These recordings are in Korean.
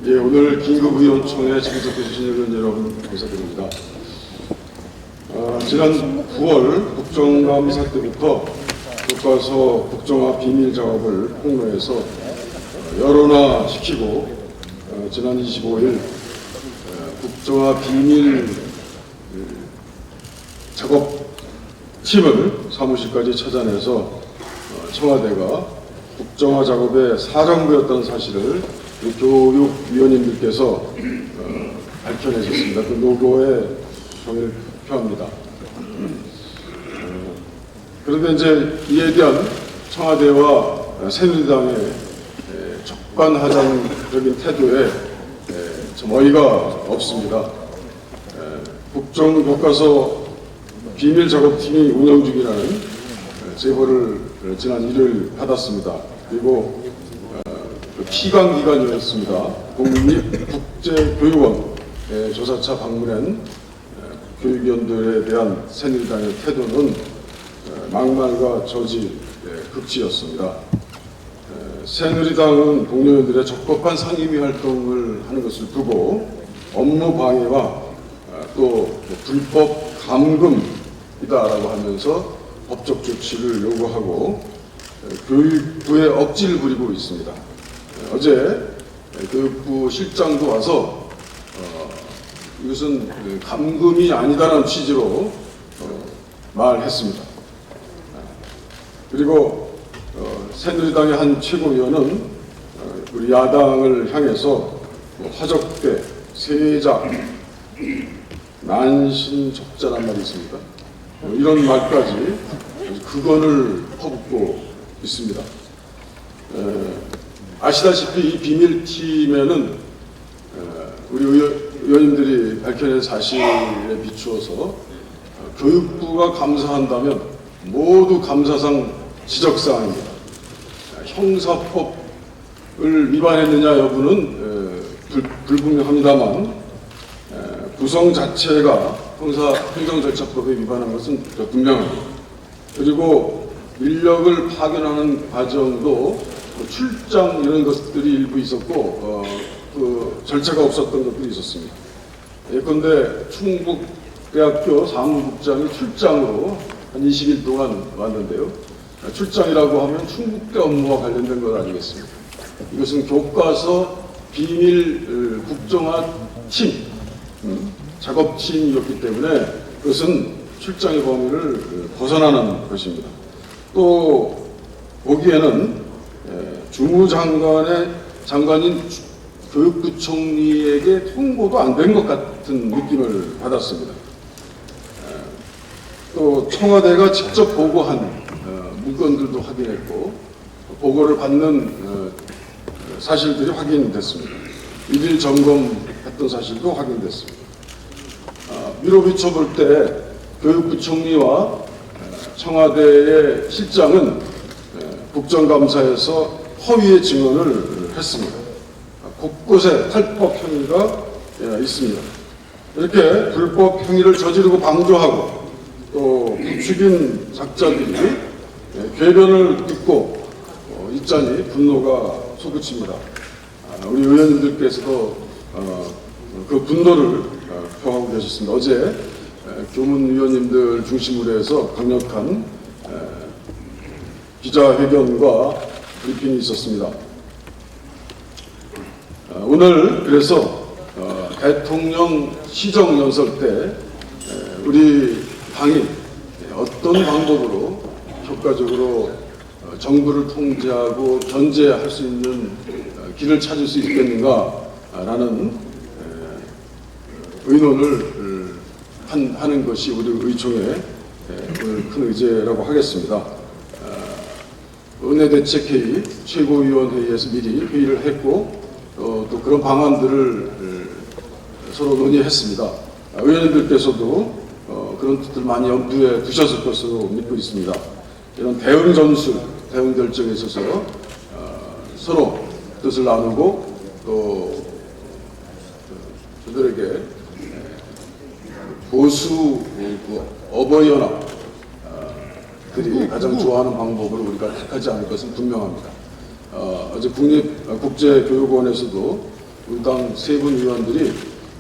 예, 오늘 긴급의원총회에 참석해 주신 의원 여러분 감사드립니다. 지난 9월 국정감사 때부터 교과서 국정화 비밀 작업을 폭로해서 여론화시키고 지난 25일 국정화 비밀 작업팀을 사무실까지 찾아내서 청와대가 국정화 작업의 사령부였다는 사실을 교육위원님들께서 밝혀내셨습니다. 그 노고에 동의를 표합니다. 그런데 이제 이에 대한 청와대와 새누리당의 적반하장적인 태도에 좀 어이가 없습니다. 국정교과서 비밀 작업팀이 운영 중이라는 제보를 지난 1일 받았습니다. 그리고 피감기관이었습니다. 국립국제교육원 조사차 방문한 교육위원들에 대한 새누리당의 태도는 막말과 저지 극치였습니다. 새누리당은 동료들의 적법한 상임위 활동을 하는 것을 두고 업무 방해와 또 불법 감금이다라고 하면서 법적 조치를 요구하고 교육부에 억지를 부리고 있습니다. 어제 교육부 실장도 와서 이것은 감금이 아니다라는 취지로 말했습니다. 그리고 새누리당의 한 최고위원은 우리 야당을 향해서 화적대, 세작, 난신적자란 말이 있습니다. 이런 말까지 극언을 퍼붓고 있습니다. 아시다시피 이 비밀팀에는 우리 의원님들이 밝혀낸 사실에 비추어서 교육부가 감사한다면 모두 감사상 지적사항입니다. 형사법을 위반했느냐 여부는 불분명합니다만 구성 자체가 행정절차법에 위반한 것은 분명합니다. 그리고 인력을 파견하는 과정도 출장 이런 것들이 일부 있었고 그 절차가 없었던 것들이 있었습니다. 예컨대 충북대학교 사무국장이 출장으로 한 20일 동안 왔는데요. 출장이라고 하면 충북대 업무와 관련된 것 아니겠습니까? 이것은 교과서 비밀 국정화 팀, 작업팀이었기 때문에 그것은 출장의 범위를 벗어나는 것입니다. 또 보기에는 장관인 교육부총리에게 통보도 안 된 것 같은 느낌을 받았습니다. 또 청와대가 직접 보고한 문건들도 확인했고 보고를 받는 사실들이 확인됐습니다. 일일 점검했던 사실도 확인됐습니다. 위로 비춰볼 때 교육부총리와 청와대의 실장은 국정감사에서 허위의 증언을 했습니다. 곳곳에 탈법 행위가 있습니다. 이렇게 불법 행위를 저지르고 방조하고 또 부추긴 작자들이 궤변을 듣고 있자니 분노가 솟구칩니다. 우리 의원님들께서도 그 분노를 표하고 계셨습니다. 어제 교문위원님들 중심으로 해서 강력한 기자회견과 브리핑이 있었습니다. 오늘 그래서 대통령 시정연설 때 우리 당이 어떤 방법으로 효과적으로 정부를 통제하고 견제할 수 있는 길을 찾을 수 있겠는가라는 의논을 하는 것이 우리 의총의 오늘 큰 의제라고 하겠습니다. 원내대책회의, 최고위원회의에서 미리 회의를 했고 또 그런 방안들을 서로 논의했습니다. 의원님들께서도 그런 뜻을 많이 염두에 두셨을 것으로 믿고 있습니다. 이런 대응 전술, 대응 결정에 있어서 서로 뜻을 나누고 또 저들에게 보수 어버이연합 들이 가장 좋아하는 방법을 우리가 택하지 않을 것은 분명합니다. 어제 국립국제교육원에서도 우리 당 세 분 의원들이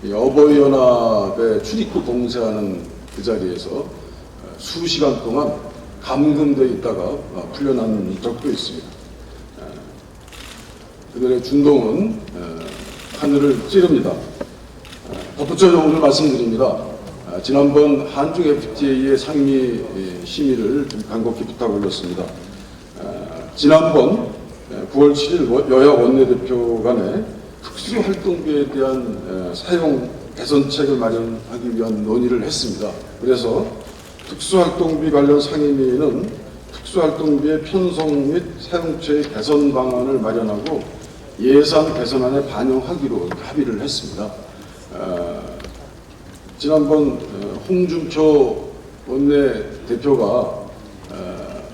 이 어버이연합에 출입구 봉쇄하는 그 자리에서 수시간 동안 감금돼 있다가 풀려난 적도 있습니다. 그들의 준동은 하늘을 찌릅니다. 덧붙여 오늘 말씀드립니다. 지난번 한중 FTA의 상임위 심의를 좀 간곡히 부탁 올렸습니다. 지난번 9월 7일 여야 원내대표 간에 특수활동비에 대한 사용 개선책을 마련하기 위한 논의를 했습니다. 그래서 특수활동비 관련 상임위는 특수활동비의 편성 및 사용처의 개선 방안을 마련하고 예산 개선안에 반영하기로 합의를 했습니다. 지난번 홍준표 원내대표가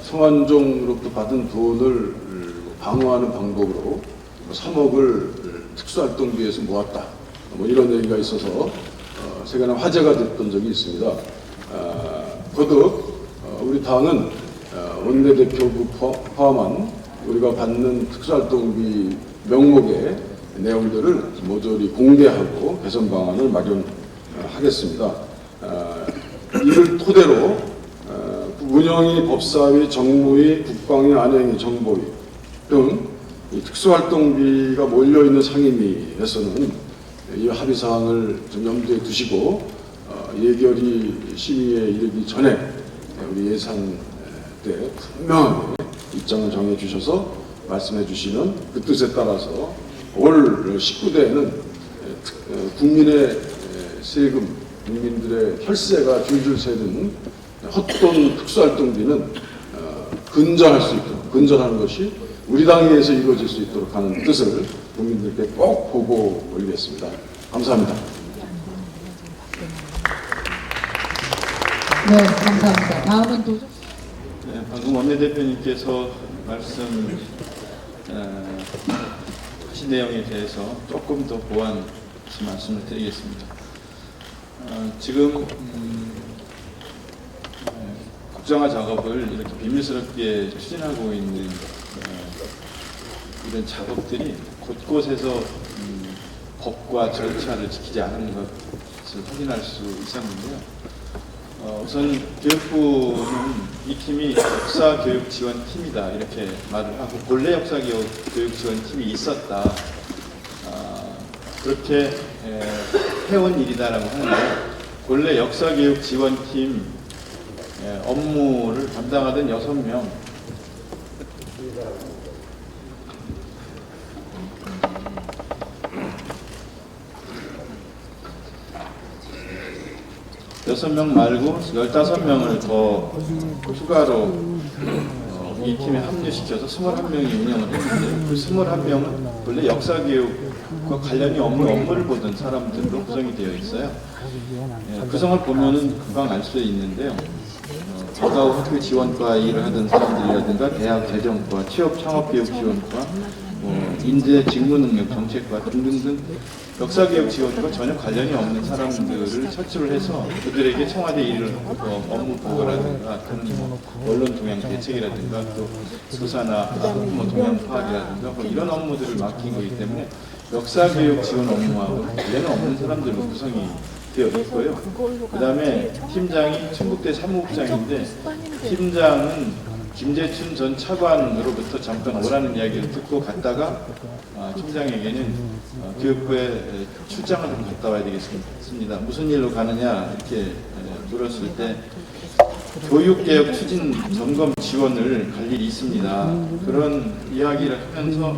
성완종으로부터 받은 돈을 방어하는 방법으로 3억을 특수활동비에서 모았다. 이런 얘기가 있어서 세간에 화제가 됐던 적이 있습니다. 거듭 우리 당은 원내대표부 포함한 우리가 받는 특수활동비 명목의 내용들을 모조리 공개하고 개선 방안을 마련하겠습니다. 이를 토대로 운영위, 법사위, 정무위, 국방위, 안행위, 정보위 등 특수활동비가 몰려있는 상임위에서는 이 합의사항을 좀 염두에 두시고 예결위 심의에 이르기 전에 우리 예산 때 분명하게 입장을 정해 주셔서 말씀해 주시는 그 뜻에 따라서 올 19대에는 국민의 세금, 국민들의 혈세가 줄줄 새는 헛돈 특수활동비는 근절할 수 있도록, 근절하는 것이 우리 당에 의해서 이루어질 수 있도록 하는 뜻을 국민들께 꼭 보고 올리겠습니다. 감사합니다. 네, 감사합니다. 다음은 또 네, 방금 원내대표님께서 말씀하신 내용에 대해서 조금 더 보완 말씀을 드리겠습니다. 지금 국정화 작업을 이렇게 비밀스럽게 추진하고 있는 이런 작업들이 곳곳에서 법과 절차를 지키지 않은 것을 확인할 수 있었는데요. 우선 교육부는 이 팀이 역사교육지원팀이다 이렇게 말을 하고 본래 역사교육지원팀이 있었다 그렇게 해온 일이다라고 하는데 본래 역사교육지원팀 업무를 담당하던 6명 6명 말고 15명을 더 추가로 이 팀에 합류시켜서 21명이 운영을 했는데 그 21명은 원래 역사교육과 관련이 없는 업무를 보던 사람들로 구성이 되어 있어요. 구성을 보면은 금방 알 수 있는데요. 고가우 학교 지원과 일을 하던 사람들이라든가 대학 재정과, 취업 창업교육 지원과, 인재 직무능력 정책과 등등등 역사교육 지원과 전혀 관련이 없는 사람들을 차출을 해서 그들에게 청와대 일을 업무 보고라든가 또는 언론 동향 대책이라든가 또 수사나 동향 파악이라든가 이런 업무들을 맡긴 거기 때문에 역사교육 지원 업무하고 관련이 없는 사람들로 구성이 되어 있고요. 그 다음에 팀장이 충북대 사무국장인데 팀장은 김재춘 전 차관으로부터 잠깐 오라는 이야기를 듣고 갔다가 팀장에게는 교육부에 출장을 좀 갔다 와야 되겠습니다. 무슨 일로 가느냐 이렇게 물었을 때 교육개혁 추진 점검 지원을 갈 일이 있습니다. 그런 이야기를 하면서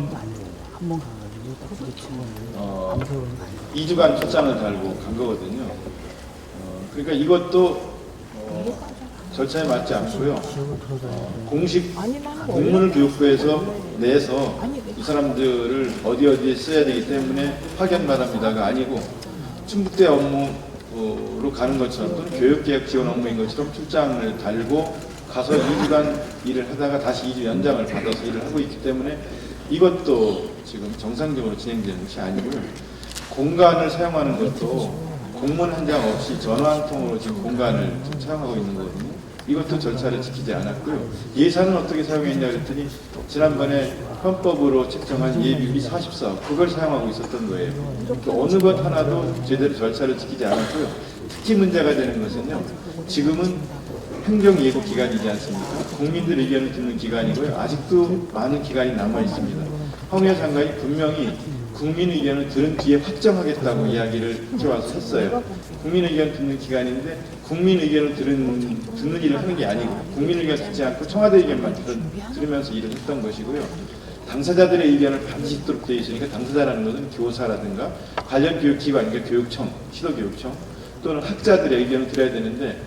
2주간 출장을 달고 간 거거든요. 그러니까 이것도 절차에 맞지 않고요. 공식 공문을 교육부에서 내서 이 사람들을 어디에 써야 되기 때문에 파견 바랍니다가 아니고 충북대 업무로 가는 것처럼 또는 교육개혁 지원 업무인 것처럼 출장을 달고 가서 2주간 일을 하다가 다시 2주 연장을 받아서 일을 하고 있기 때문에 이것도 지금 정상적으로 진행되는 것이 아니고요. 공간을 사용하는 것도 공문 한 장 없이 전화 한 통으로 지금 공간을 지금 사용하고 있는 거거든요. 이것도 절차를 지키지 않았고요. 예산은 어떻게 사용했냐 그랬더니 지난번에 헌법으로 책정한 예비비 44억 그걸 사용하고 있었던 거예요. 그 어느 것 하나도 제대로 절차를 지키지 않았고요. 특히 문제가 되는 것은요. 지금은 행정예고 기간이지 않습니까? 국민들 의견을 듣는 기간이고요. 아직도 많은 기간이 남아 있습니다. 황우여 장관이 분명히 국민 의견을 들은 뒤에 확정하겠다고 이야기를 해와서 했어요. 국민 의견 듣는 기간인데 국민 의견을 듣는 일을 하는 게 아니고 국민 의견 듣지 않고 청와대 의견만 들으면서 일을 했던 것이고요. 당사자들의 의견을 반드시 듣도록 되어 있으니까 당사자라는 것은 교사라든가 관련 교육기관, 그러니까 교육청, 시도교육청 또는 학자들의 의견을 들어야 되는데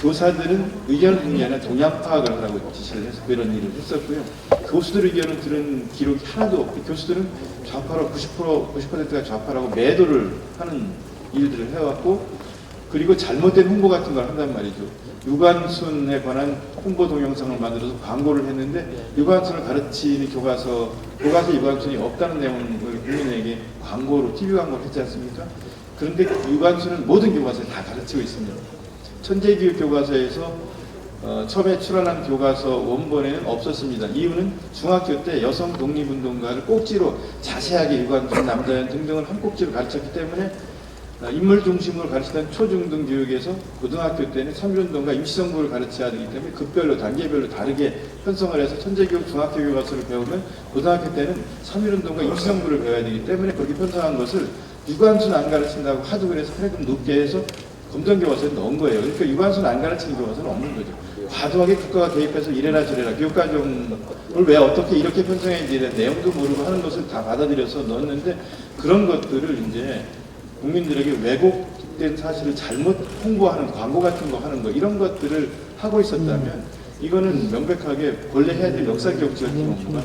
교사들은 의견을 듣는 게 아니라 동향 파악을 하라고 지시를 해서 그런 일을 했었고요. 교수들 의견을 들은 기록이 하나도 없고 교수들은 좌파로 90%가 좌파라고 매도를 하는 일들을 해왔고 그리고 잘못된 홍보 같은 걸 한단 말이죠. 유관순에 관한 홍보 동영상을 만들어서 광고를 했는데 유관순을 가르치는 교과서에 유관순이 없다는 내용을 국민에게 광고로 TV 광고를 했지 않습니까? 그런데 유관순은 모든 교과서에 다 가르치고 있습니다. 천재교육 교과서에서 처음에 출원한 교과서 원본에는 없었습니다. 이유는 중학교 때 여성 독립운동가를 꼭지로 자세하게 유관순, 남자연 등등을 한 꼭지로 가르쳤기 때문에 인물 중심으로 가르치던 초중등 교육에서 고등학교 때는 3.1운동과 임시정부를 가르쳐야 되기 때문에 급별로 단계별로 다르게 편성을 해서 천재교육 중학교 교과서를 배우면 고등학교 때는 3.1운동과 임시정부를 배워야 되기 때문에 그렇게 편성한 것을 유관순 안 가르친다고 하도 그래서 패급 높게 해서 검정교과서에 넣은 거예요. 그러니까 유관순 안 가르치는 교과서는 없는 거죠. 과도하게 국가가 개입해서 이래라 저래라 교육과정을 왜 어떻게 이렇게 편성했는지 이런 내용도 모르고 하는 것을 다 받아들여서 넣었는데 그런 것들을 이제 국민들에게 왜곡된 사실을 잘못 홍보하는 광고 같은 거 하는 거 이런 것들을 하고 있었다면 이거는 명백하게 원래 해야 될 역사교육적 업무가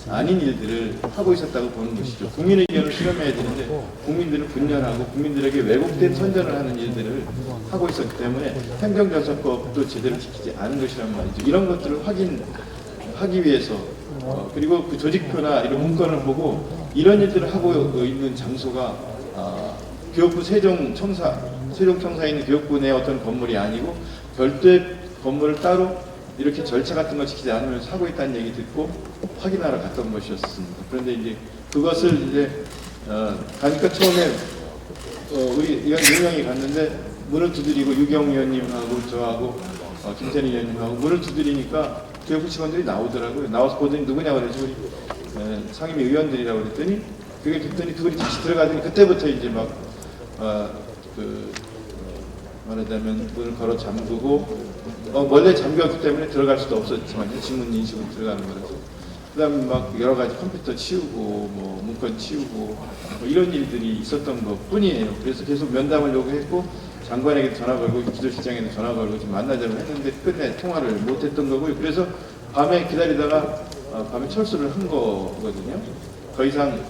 아닌 일들을 하고 있었다고 보는 것이죠. 국민의 의견을 실험해야 되는데 국민들을 분열하고 국민들에게 왜곡된 선전을 하는 일들을 하고 있었기 때문에 행정절차법도 제대로 지키지 않은 것이란 말이죠. 이런 것들을 확인하기 위해서 그리고 그 조직표나 이런 문건을 보고 이런 일들을 하고 있는 장소가 교육부 세종청사에 있는 교육부 내 어떤 건물이 아니고 별도의 건물을 따로 이렇게 절차 같은 거 지키지 않으면서 하고 있다는 얘기 듣고 확인하러 갔던 것이었습니다. 그런데 이제 그것을 이제 가니까 처음에 우리 의원 4명이 갔는데 문을 두드리고 유경 의원님하고 저하고 김태리 의원님하고 문을 두드리니까 교육부 직원들이 나오더라고요. 나와서 보더니 누구냐고 그래서 우리 상임위 의원들이라고 그랬더니 그게 듣더니 두 분이 다시 들어가더니 그때부터 이제 막 말하자면 문을 걸어 잠그고 원래 잠겼기 때문에 들어갈 수도 없었지만 지문 인식으로 들어가는 거라서 그다음에 막 여러 가지 컴퓨터 치우고 뭐 문건 치우고 뭐 이런 일들이 있었던 것 뿐이에요. 그래서 계속 면담을 요구했고 장관에게 전화 걸고 기조실장에도 전화 걸고 좀 만나자고 했는데 끝내 통화를 못했던 거고요. 그래서 밤에 기다리다가 밤에 철수를 한 거거든요. 더 이상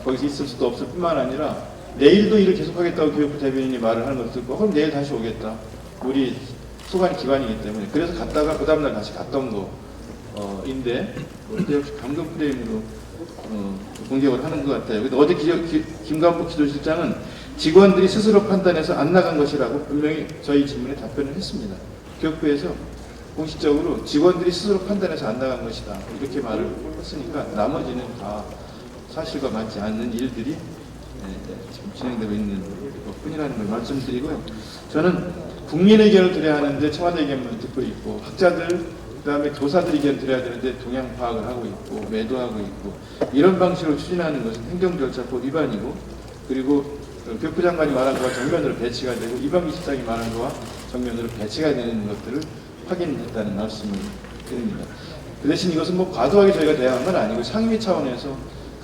거기서 있을 수도 없을 뿐만 아니라 내일도 일을 계속하겠다고 교육부 대변인이 말을 하는 것을 듣고 그럼 내일 다시 오겠다. 우리 소관 기관이기 때문에 그래서 갔다가 그 다음날 다시 갔던 거인데 그때 역시 감금 프레임으로 공격을 하는 것 같아요. 근데 어제 김관복 기조실장은 직원들이 스스로 판단해서 안 나간 것이라고 분명히 저희 질문에 답변을 했습니다. 교육부에서 공식적으로 직원들이 스스로 판단해서 안 나간 것이다 이렇게 말을 했으니까 나머지는 다 사실과 맞지 않는 일들이 지금 진행되고 있는 것뿐이라는 걸 말씀드리고요. 저는 국민 의견을 드려야 하는데 청와대 의견만 듣고 있고 학자들 그다음에 교사들 의견 드려야 되는데 동향 파악을 하고 있고 매도하고 있고 이런 방식으로 추진하는 것은 행정절차법 위반이고 그리고 교육부 장관이 말한 거와 정면으로 배치가 되고 이방기 실장이 말한 거와 정면으로 배치가 되는 것들을 확인했다는 말씀을 드립니다. 그 대신 이것은 뭐 과도하게 저희가 대응한 건 아니고 상임위 차원에서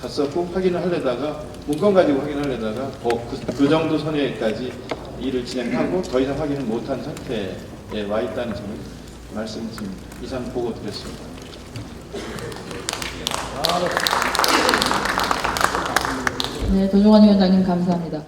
갔었고 확인을 하려다가 문건 가지고 확인하려다가 그 정도 선에까지 일을 진행하고 더 이상 확인을 못한 상태에 와 있다는 점을 말씀드립니다. 이상 보고 드렸습니다. 네, 도종환 위원장님 감사합니다.